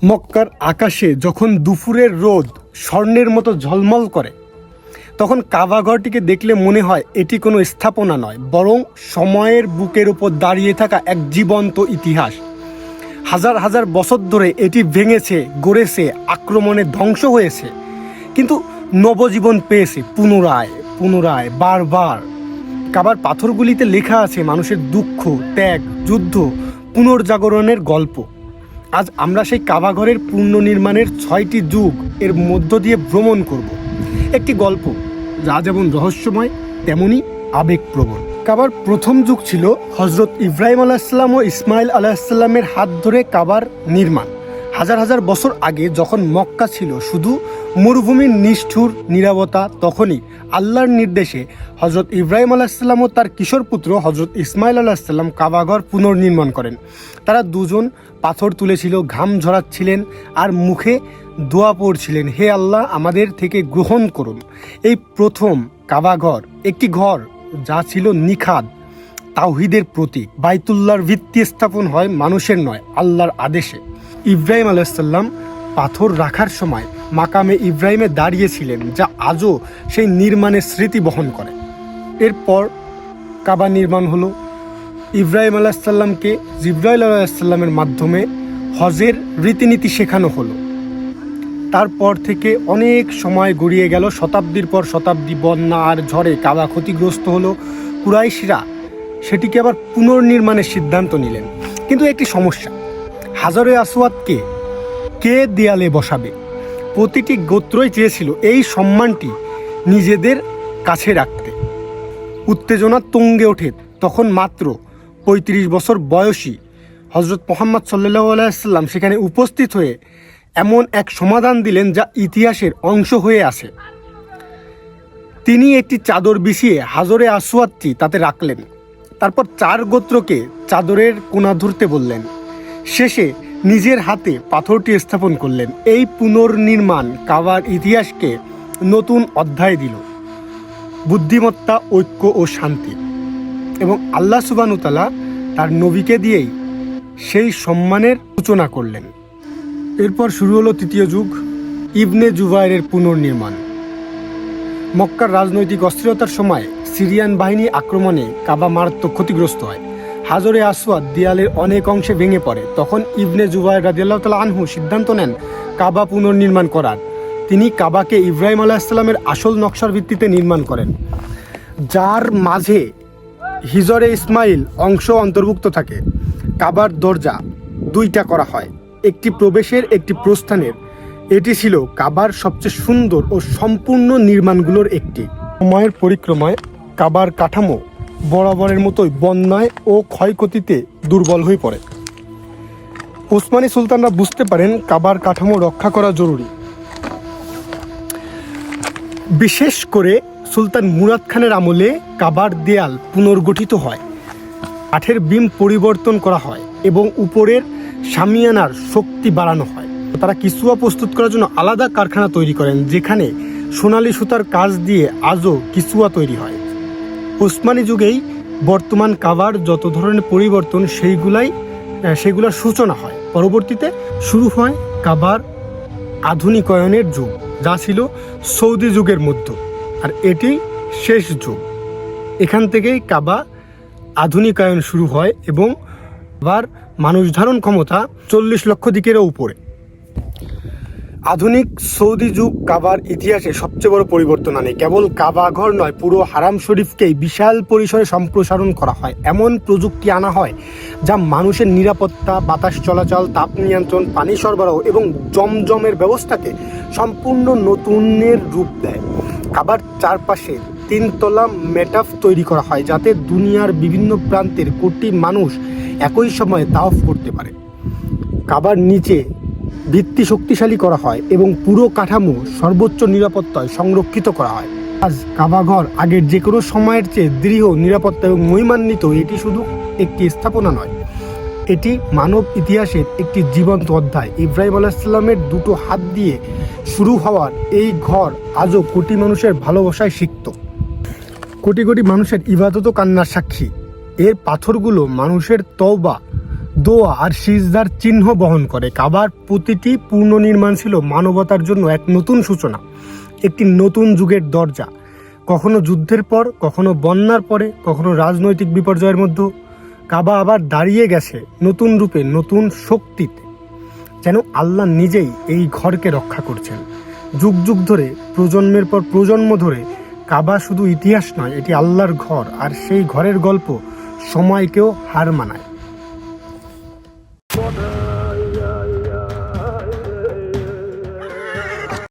মক্কার আকাশে যখন দুপুরের রোদ স্বর্ণের মতো ঝলমল করে, তখন কাবাঘরটিকে দেখলে মনে হয় এটি কোনো স্থাপনা নয়, বরং সময়ের বুকের উপর দাঁড়িয়ে থাকা এক জীবন্ত ইতিহাস। হাজার হাজার বছর ধরে এটি ভেঙেছে, গড়েছে, আক্রমণে ধ্বংস হয়েছে, কিন্তু নবজীবন পেয়েছে পুনরায় পুনরায় বারবার। কাবার পাথরগুলিতে লেখা আছে মানুষের দুঃখ, ত্যাগ, যুদ্ধ, পুনর্জাগরণের গল্প। আজ আমরা সেই কাবাঘরের পুনর্নির্মাণের 6টি যুগ এর মধ্য দিয়ে ভ্রমণ করব। একটি গল্প যা যেমন রহস্যময় তেমনই আবেগপ্রবণ। কাবার প্রথম যুগ ছিল হজরত ইব্রাহিম আলাইসাল্লাম ও ইসমাইল আলাইসাল্লামের হাত ধরে কাবার নির্মাণ। হাজার হাজার বছর আগে যখন মক্কা ছিল শুধু মরুভূমির নিষ্ঠুর নীরবতা, তখনই আল্লাহর নির্দেশে হজরত ইব্রাহিম আলাইসাল্লাম ও তার কিশোর পুত্র হজরত ইসমাইল আলাইসাল্লাম কাবাঘর পুনর্নির্মাণ করেন। তারা দুজন পাথর তুলেছিল, ঘাম ঝরাচ্ছিলেন আর মুখে দোয়া পড়ছিলেন, হে আল্লাহ, আমাদের থেকে গ্রহণ করুন। এই প্রথম কাবাঘর, একটি ঘর যা ছিল নিখাদ, তাওহীদের প্রতীক। বাইতুল্লাহর ভিত্তি স্থাপন হয় মানুষের নয়, আল্লাহর আদেশে। ইব্রাহিম আলাইসাল্লাম পাথর রাখার সময় মাকামে ইব্রাহিমে দাঁড়িয়েছিলেন, যা আজও সেই নির্মাণের স্মৃতি বহন করে। এরপর কাবা নির্মাণ হলো। ইব্রাহিম আলাইসাল্লামকে জিবরাইল আলাইসাল্লামের মাধ্যমে হজের রীতিনীতি শেখানো হলো। তারপর থেকে অনেক সময় গড়িয়ে গেল, শতাব্দীর পর শতাব্দী। বন্যা আর ঝড়ে কাবা ক্ষতিগ্রস্ত হলো। কুরাইশরা সেটিকে আবার পুনর্নির্মাণের সিদ্ধান্ত নিলেন, কিন্তু একটি সমস্যা, হাজরে আসওয়াদকে কে দেয়ালে বসাবে? প্রতিটি গোত্রই চেয়েছিল এই সম্মানটি নিজেদের কাছে রাখতে। উত্তেজনা তুঙ্গে ওঠে। তখন মাত্র 35 বছর বয়সী হজরত মুহাম্মদ সাল্লাল্লাহু আলাইহি ওয়াসাল্লাম সেখানে উপস্থিত হয়ে এমন এক সমাধান দিলেন যা ইতিহাসের অংশ হয়ে আছে। তিনি একটি চাদর বিছিয়ে হাজরে আসওয়াদটি তাতে রাখলেন। তারপর 4 গোত্রকে চাদরের কোণা ধরতে বললেন। শেষে নিজের হাতে পাথরটি স্থাপন করলেন। এই পুনর্নির্মাণ কাবার ইতিহাসকে নতুন অধ্যায় দিল, বুদ্ধিমত্তা, ঐক্য ও শান্তি। এবং আল্লাহ সুবহানাহু ওয়া তাআলা তার নবীকে দিয়েই সেই সম্মানের সূচনা করলেন। এরপর শুরু হলো 3য় যুগ, ইবনে জুবাইরের পুনর্নির্মাণ। মক্কার রাজনৈতিক অস্থিরতার সময় সিরিয়ান বাহিনী আক্রমণে কাবা মারাত্মক ক্ষতিগ্রস্ত হয়। হাজরে আসওয়াদ দেয়ালের অনেক অংশে ভেঙে পড়ে। তখন ইবনে জুবাইর রাদিয়াল্লাহু তাআলা আনহু সিদ্ধান্ত নেন কাবা পুনর্নির্মাণ করার। তিনি কাবাকে ইব্রাহিম আলাইহিসসালামের আসল নকশার ভিত্তিতে নির্মাণ করেন, যার মাঝে হিজরে ইসমাইল অংশ অন্তর্ভুক্ত থাকে। কাবার দরজা 2টা করা হয়, একটি প্রবেশের, একটি প্রস্থানের। এটি ছিল কাবার সবচেয়ে সুন্দর ও সম্পূর্ণ নির্মাণগুলোর একটি। সময়ের পরিক্রমায় কাবার কাঠামো বরাবরের মতোই বন্যায় ও ক্ষয়ক্ষতিতে দুর্বল হয়ে পড়ে। ওসমানী সুলতানরা বুঝতে পারেন কাবার কাঠামো রক্ষা করা জরুরি। বিশেষ করে সুলতান মুরাদ খানের আমলে কাবার দেয়াল পুনর্গঠিত হয়, কাঠের বিম পরিবর্তন করা হয় এবং উপরের শামিয়ানার শক্তি বাড়ানো হয়। তারা কিসুয়া প্রস্তুত করার জন্য আলাদা কারখানা তৈরি করেন, যেখানে সোনালী সুতার কাজ দিয়ে আজও কিসুয়া তৈরি হয়। ওসমানী যুগেই বর্তমান কাবার যত ধরনের পরিবর্তন সেগুলোর সূচনা হয়। পরবর্তীতে শুরু হয় কাবার আধুনিকায়নের যুগ, যা ছিল সৌদি যুগের মধ্য, আর এটি শেষ যুগ। এখান থেকেই কাবা আধুনিকায়ন শুরু হয় এবং আবার মানুষ ধারণ ক্ষমতা 40 লক্ষ দিকেরও উপরে। আধুনিক সৌদি যুগ কাবার ইতিহাসে সবচেয়ে বড় পরিবর্তন আনে। কেবল কাবা ঘর নয়, পুরো হারাম শরীফকেই বিশাল পরিসরে সম্প্রসারণ করা হয়। এমন প্রযুক্তি আনা হয় যা মানুষের নিরাপত্তা, বাতাস চলাচল, তাপ নিয়ন্ত্রণ, পানি সরবরাহ এবং জমজমের ব্যবস্থাকে সম্পূর্ণ নতুনের রূপ দেয়। কাবার চারপাশে 3 তলা মেটাফ তৈরি করা হয়, যাতে দুনিয়ার বিভিন্ন প্রান্তের কোটি মানুষ একই সময়ে তাওয়াফ করতে পারে। কাবার নিচে ভিত্তি শক্তিশালী করা হয় এবং পুরো কাঠামো সর্বোচ্চ নিরাপত্তায় সংরক্ষিত করা হয়। আজ কাবাঘর আগের যে কোনো সময়ের চেয়ে দৃঢ়, নিরাপত্তা এবং মহিমান্বিত। এটি শুধু একটি স্থাপনা নয়, এটি মানব ইতিহাসের একটি জীবন্ত অধ্যায়। ইব্রাহিম আলাইহিসসালামের 2 হাত দিয়ে শুরু হওয়ার এই ঘর আজও কোটি মানুষের ভালোবাসায় সিক্ত, কোটি কোটি মানুষের ইবাদত ও কান্নার সাক্ষী। এর পাথরগুলো মানুষের তওবা, দোয়া আর সিজদার চিহ্ন বহন করে। কাবার প্রতিটি পুনর্নির্মাণ ছিল মানবতার জন্য এক নতুন সূচনা, একটি নতুন যুগের দরজা। কখনো যুদ্ধের পর, কখনো বন্যার পরে, কখনো রাজনৈতিক বিপর্যয়ের মধ্যে কাবা আবার দাঁড়িয়ে গেছে নতুন রূপে, নতুন শক্তিতে, যেন আল্লাহ নিজেই এই ঘরকে রক্ষা করছেন। যুগ যুগ ধরে, প্রজন্মের পর প্রজন্ম ধরে কাবা শুধু ইতিহাস নয়, এটি আল্লাহর ঘর, আর সেই ঘরের গল্প সময়কেও হার মানায়।